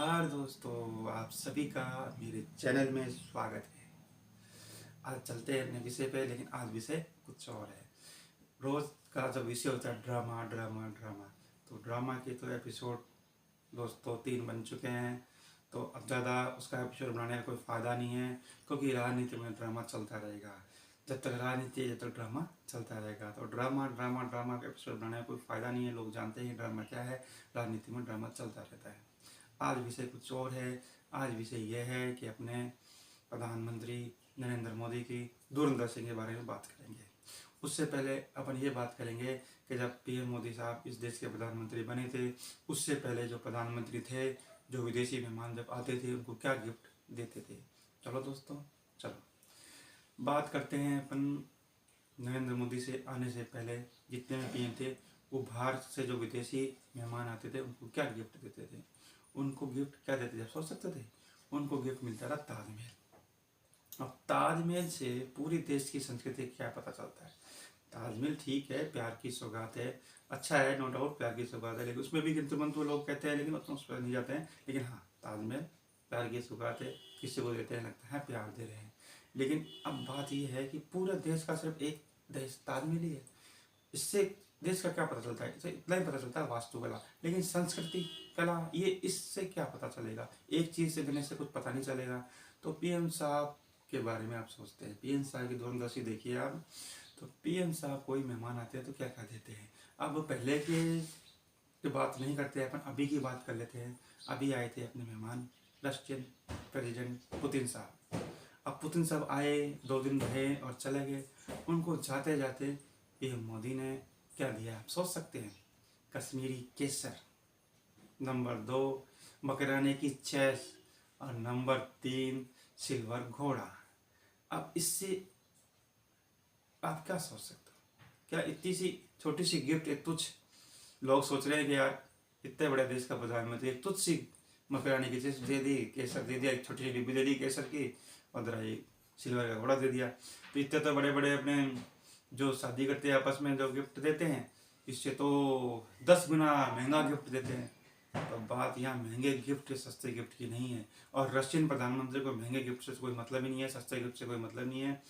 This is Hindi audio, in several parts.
नमस्कार दोस्तों, आप सभी का मेरे चैनल में स्वागत है। आज चलते हैं अपने विषय पे, लेकिन आज विषय कुछ और है। रोज का जो विषय होता है ड्रामा ड्रामा ड्रामा, तो ड्रामा के तो एपिसोड दोस्तों 3 बन चुके हैं। तो अब ज़्यादा उसका एपिसोड बनाने का कोई फ़ायदा नहीं है, क्योंकि राजनीति में ड्रामा चलता रहेगा। जब तक राजनीति है जब तक ड्रामा चलता रहेगा। तो ड्रामा ड्रामा ड्रामा का एपिसोड बनाने का कोई फ़ायदा नहीं है। लोग जानते हैं ड्रामा क्या है, राजनीति में ड्रामा चलता रहता है। आज विषय कुछ और है। आज विषय यह है कि अपने प्रधानमंत्री नरेंद्र मोदी की दूरदर्शन के बारे में बात करेंगे। उससे पहले अपन ये बात करेंगे कि जब पीएम मोदी साहब इस देश के प्रधानमंत्री बने थे, उससे पहले जो प्रधानमंत्री थे, जो विदेशी मेहमान जब आते थे उनको क्या गिफ्ट देते थे। चलो दोस्तों, चलो बात करते हैं अपन नरेंद्र मोदी से आने से पहले जितने भी पीएम थे, वो बाहर से जो विदेशी मेहमान आते थे उनको क्या गिफ्ट देते थे। उनको गिफ्ट क्या देते थे, सोच सकते थे? उनको गिफ्ट मिलता था ताजमहल। अब ताजमहल से पूरी देश की संस्कृति क्या पता चलता है। ताजमहल ठीक है, प्यार की सौगात है, अच्छा है, नो डाउट प्यार की सौगात है, लेकिन उसमें भी किंतु मंतु लोग कहते हैं, लेकिन उतना उस पर नहीं जाते हैं। लेकिन हाँ, ताजमहल प्यार की सौगात है, किसी को देते हैं लगता है प्यार दे रहे हैं। लेकिन अब बात यह है कि पूरे देश का सिर्फ एक देश ताजमहल ही है। इससे देश का क्या पता चलता है? इसे इतना ही पता चलता है वास्तुकला, लेकिन संस्कृति कला ये इससे क्या पता चलेगा? एक चीज़ से देने से कुछ पता नहीं चलेगा। तो पीएम साहब के बारे में आप सोचते हैं, पीएम साहब की दूरदर्शी देखिए आप। तो पीएम साहब कोई मेहमान आते हैं तो क्या क्या देते हैं। अब पहले की बात नहीं करते अपन, अभी की बात कर लेते हैं। अभी आए थे अपने मेहमान रशियन प्रेसिडेंट पुतिन साहब। अब पुतिन साहब आए, 2 दिन रहे और चले गए। उनको जाते जाते पीएम मोदी ने क्या दिया आप सोच सकते हैं? कश्मीरी केसर, नंबर 2 मकराने की चेस, और नंबर 3 सिल्वर घोड़ा। अब इससे आप क्या सोच सकते हो? क्या इतनी सी छोटी सी गिफ्ट, एक तुच्छ, लोग सोच रहे हैं कि यार इतने बड़े देश का प्रधानमंत्री एक तुच्छ सी मकराने की चेस दे दी, केसर दे दिया, एक छोटी सी डिब्बी दे दी केसर की, और जरा एक सिल्वर का घोड़ा दे दिया। तो इतने तो बड़े बड़े अपने जो शादी करते हैं आपस में जो गिफ्ट देते हैं, इससे तो 10 गुना महंगा गिफ्ट देते हैं। तो बात यहाँ महंगे गिफ्ट सस्ते गिफ्ट की नहीं है। और रशियन प्रधानमंत्री को महंगे गिफ्ट से कोई मतलब ही नहीं है, सस्ते गिफ्ट से कोई मतलब नहीं है।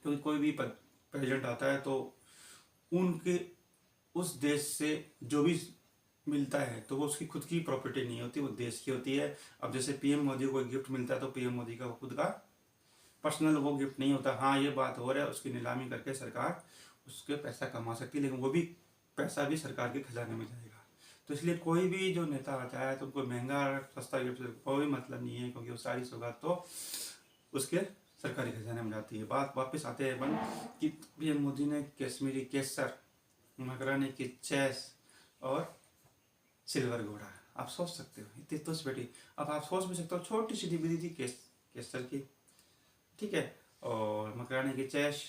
क्योंकि कोई भी प्रेसिडेंट आता है तो उनके उस देश से जो भी मिलता है तो वो उसकी खुद की प्रॉपर्टी नहीं होती, वो देश की होती है। अब जैसे पीएम मोदी को कोई गिफ्ट मिलता है तो पीएम मोदी का वो खुद का पर्सनल वो गिफ्ट नहीं होता। हाँ, ये बात हो रहा है, उसकी नीलामी करके सरकार उसके पैसा कमा सकती है, लेकिन वो भी पैसा भी सरकार के खजाने में जाएगा। तो इसलिए कोई भी जो नेता आता है तो उनको महंगा सस्ता गिफ्ट से कोई मतलब नहीं है, क्योंकि वो सारी सौगात तो उसके सरकारी खजाने में जाती है। बात वापस आते हैं अपन कि पीएम मोदी ने कश्मीरी केसर, मकराने की चेस और सिल्वर घोड़ा, आप सोच सकते हो इतनी तुच्छ बेटी। अब आप सोच भी सकते हो, छोटी सी डिब्बी थी केसर की, ठीक है, और मकराने की चेस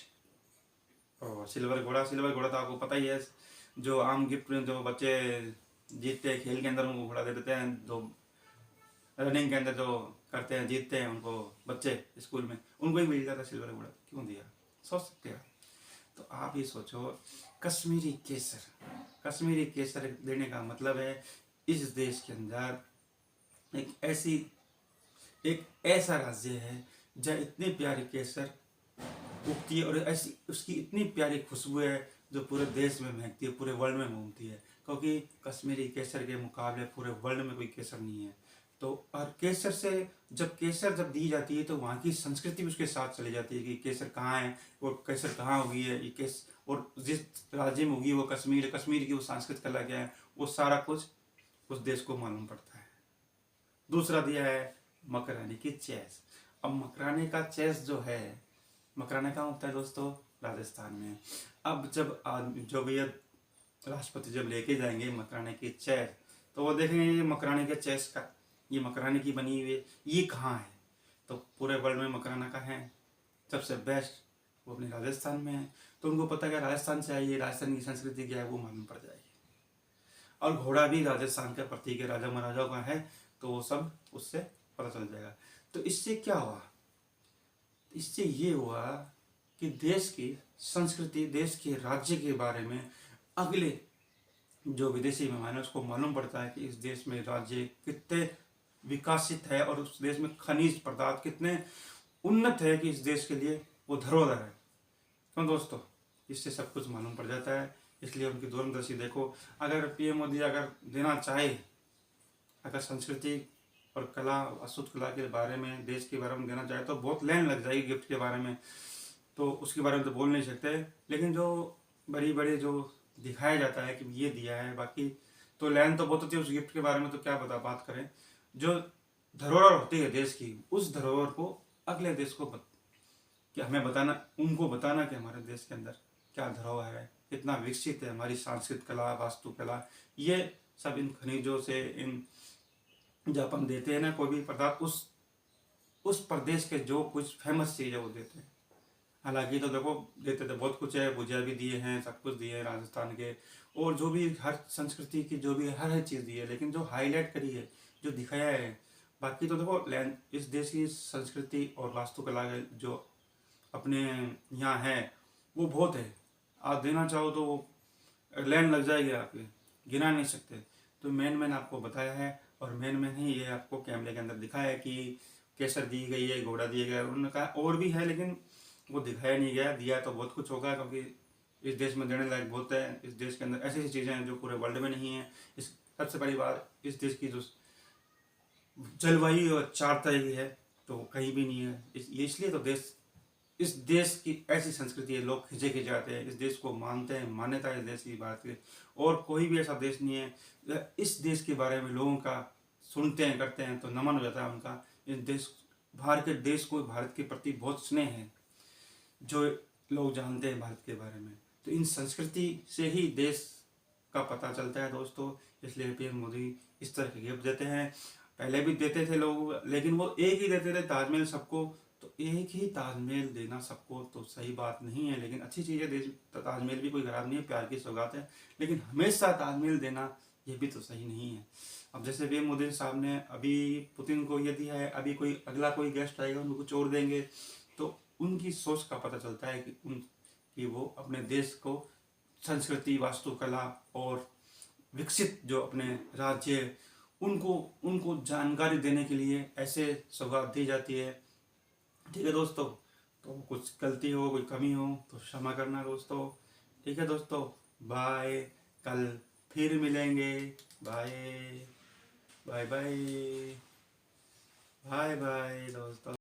और सिल्वर घोड़ा। सिल्वर घोड़ा तो आपको पता ही है, जो आम गिफ्ट में जो बच्चे जीतते हैं खेल के अंदर उनको घोड़ा दे देते हैं, जो रनिंग के अंदर जो करते हैं जीतते हैं उनको बच्चे स्कूल में, उनको ही मिल जाता है सिल्वर घोड़ा। क्यों दिया, सोच सकते हैं? तो आप ये सोचो, कश्मीरी केसर, कश्मीरी केसर देने का मतलब है इस देश के अंदर एक ऐसा राज्य है जहाँ इतने प्यारे केसर उगती है, और ऐसी उसकी इतनी प्यारी खुशबू है जो पूरे देश में महकती है, पूरे वर्ल्ड में घूमती है। क्योंकि कश्मीरी केसर के मुकाबले पूरे वर्ल्ड में कोई केसर नहीं है। तो और केसर से केसर जब दी जाती है तो वहाँ की संस्कृति भी उसके साथ चली जाती है कि केसर कहाँ है और केसर कहाँ उगी है, ये केस और जिस राज्य में उगी वो कश्मीर, कश्मीर की वो सांस्कृतिक कला क्या है, वो सारा कुछ उस देश को मालूम पड़ता है। दूसरा दिया है मकराने की चेस। अब मकराने का चेस जो है, मकराना कहाँ होता है दोस्तों? राजस्थान में। अब जब जो भी राष्ट्रपति जब लेके जाएंगे मकराने की चेस, तो वो देखेंगे ये मकराने के चेस का, ये मकराने की बनी हुई है, ये कहाँ है? तो पूरे वर्ल्ड में मकराना का है सबसे बेस्ट, वो अपने राजस्थान में है। तो उनको पता है राजस्थान से आई है, राजस्थान की संस्कृति क्या है वो मालूम पड़ जाएगी। और घोड़ा भी राजस्थान का प्रतीक है, राजा महाराजाओं का है, तो वो सब उससे पता चल जाएगा। तो इससे क्या हुआ? इससे ये हुआ कि देश की संस्कृति, देश के राज्य के बारे में अगले जो विदेशी मेहमान है उसको मालूम पड़ता है कि इस देश में राज्य कितने विकसित है और उस देश में खनिज पदार्थ कितने उन्नत है कि इस देश के लिए वो धरोहर है। क्यों दोस्तों, इससे सब कुछ मालूम पड़ जाता है। इसलिए उनकी दूरदर्शी देखो, अगर पीएम मोदी अगर देना चाहे, अगर संस्कृति और कला वास्तु कला के बारे में, देश के बारे में देना चाहे तो बहुत लाइन लग जाएगी गिफ्ट के बारे में, तो उसके बारे में तो बोल नहीं सकते। लेकिन जो बड़ी बड़ी जो दिखाया जाता है कि ये दिया है, बाकी तो लाइन तो बहुत होती है उस गिफ्ट के बारे में, तो क्या बता बात करें। जो धरोहर होती है देश की, उस धरोहर को अगले देश को कि हमें बताना, उनको बताना कि हमारे देश के अंदर क्या धरोहर है, कितना विकसित है हमारी सांस्कृतिक कला, वास्तुकला, ये सब इन खनिजों से, इन जो अपन देते हैं ना कोई भी पदार्थ, उस प्रदेश के जो कुछ फेमस चीज़ है वो देते हैं। हालांकि तो देखो देते तो बहुत कुछ है, भुजिया भी दिए हैं, सब कुछ दिए हैं राजस्थान के, और जो भी हर संस्कृति की जो भी हर चीज़ दी है, लेकिन जो हाईलाइट करी है, जो दिखाया है, बाकी तो देखो लैंड इस देश की संस्कृति और वास्तुकला जो अपने यहाँ है वो बहुत है। आप देना चाहो तो वो लाइन लग जाएगी आपकी, गिना नहीं सकते। तो मेन आपको बताया है, और मेन ही ये आपको कैमरे के अंदर दिखाया है कि केसर दी गई है, घोड़ा दिया गया है। उन्होंने कहा और भी है लेकिन वो दिखाया नहीं गया, दिया तो बहुत कुछ होगा, क्योंकि इस देश में देने लायक बहुत है। इस देश के अंदर ऐसी ऐसी चीज़ें हैं जो पूरे वर्ल्ड में नहीं है। इस सबसे बड़ी बात, इस देश की जो जलवायु और चारता ही है तो कहीं भी नहीं है। इसलिए तो इस देश की ऐसी संस्कृति है, लोग खिंचे जाते हैं, इस देश को मानते हैं, मान्यता है इस देश की भारत की, और कोई भी ऐसा देश नहीं है। इस देश के बारे में लोगों का सुनते हैं, करते हैं तो नमन हो जाता है उनका। इस देश, भारत के देश को, भारत के प्रति बहुत स्नेह है जो लोग जानते हैं भारत के बारे में। तो इन संस्कृति से ही देश का पता चलता है दोस्तों। इसलिए पीएम मोदी इस तरह के गिफ्ट देते हैं। पहले भी देते थे लोग, लेकिन वो एक ही देते थे ताजमहल सबको, तो एक ही ताजमहल देना सबको तो सही बात नहीं है। लेकिन अच्छी चीज़ है, देश ताजमहल भी कोई खराब नहीं है, प्यार की सौगात है। लेकिन हमेशा ताजमहल देना ये भी तो सही नहीं है। अब जैसे पीएम मोदी साहब ने अभी पुतिन को ये दिया है, अभी कोई अगला कोई गेस्ट आएगा उनको कुछ और देंगे, तो उनकी सोच का पता चलता है कि वो अपने देश को संस्कृति, वास्तुकला और विकसित जो अपने राज्य, उनको जानकारी देने के लिए ऐसे सौगात दी जाती है। ठीक है दोस्तों, तो कुछ गलती हो, कोई कमी हो तो क्षमा करना दोस्तों। ठीक है दोस्तों, बाय, कल फिर मिलेंगे। Bye bye bye bye bye दोस्तों।